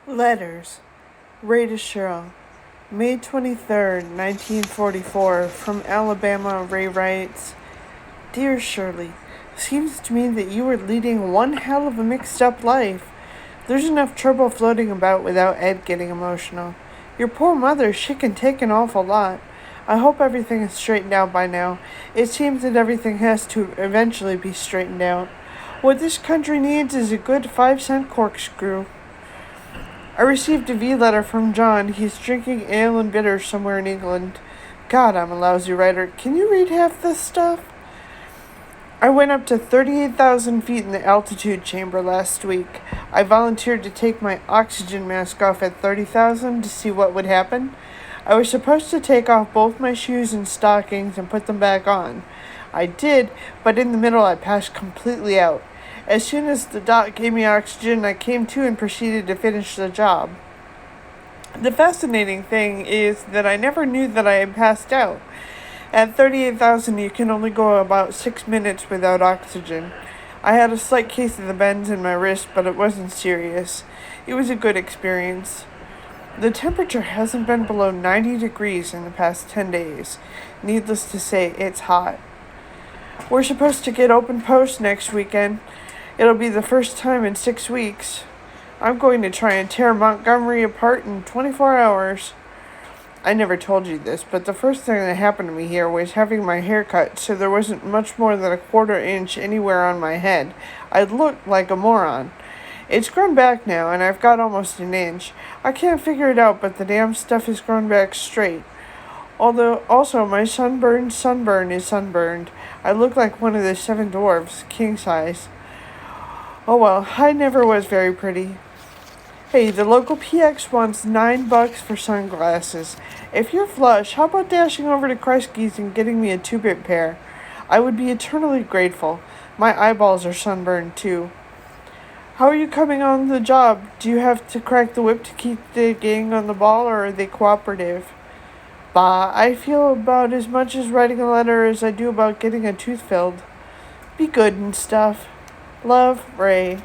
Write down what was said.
Letters. Ray to Shirl. May 23rd, 1944. From Alabama, Ray writes, Dear Shirley, seems to me that you are leading one hell of a mixed-up life. There's enough trouble floating about without Ed getting emotional. Your poor mother, she can take an awful lot. I hope everything is straightened out by now. It seems that everything has to eventually be straightened out. What this country needs is a good 5-cent corkscrew. I received a V letter from John. He's drinking ale and bitters somewhere in England. God, I'm a lousy writer. Can you read half this stuff? I went up to 38,000 feet in the altitude chamber last week. I volunteered to take my oxygen mask off at 30,000 to see what would happen. I was supposed to take off both my shoes and stockings and put them back on. I did, but in the middle I passed completely out. As soon as the doc gave me oxygen, I came to and proceeded to finish the job. The fascinating thing is that I never knew that I had passed out. At 38,000, you can only go about 6 minutes without oxygen. I had a slight case of the bends in my wrist, but it wasn't serious. It was a good experience. The temperature hasn't been below 90 degrees in the past 10 days. Needless to say, it's hot. We're supposed to get open post next weekend. It'll be the first time in 6 weeks. I'm going to try and tear Montgomery apart in 24 hours. I never told you this, but the first thing that happened to me here was having my hair cut, so there wasn't much more than a 1/4 inch anywhere on my head. I looked like a moron. It's grown back now, and I've got almost an inch. I can't figure it out, but the damn stuff has grown back straight. Although, also, my sunburn is sunburned. I look like one of the 7 dwarfs, king size. Oh well, I never was very pretty. Hey, the local PX wants $9 for sunglasses. If you're flush, how about dashing over to Kreisky's and getting me a 2-bit pair? I would be eternally grateful. My eyeballs are sunburned too. How are you coming on the job? Do you have to crack the whip to keep the gang on the ball, or are they cooperative? Bah, I feel about as much as writing a letter as I do about getting a tooth filled. Be good and stuff. Love, Ray.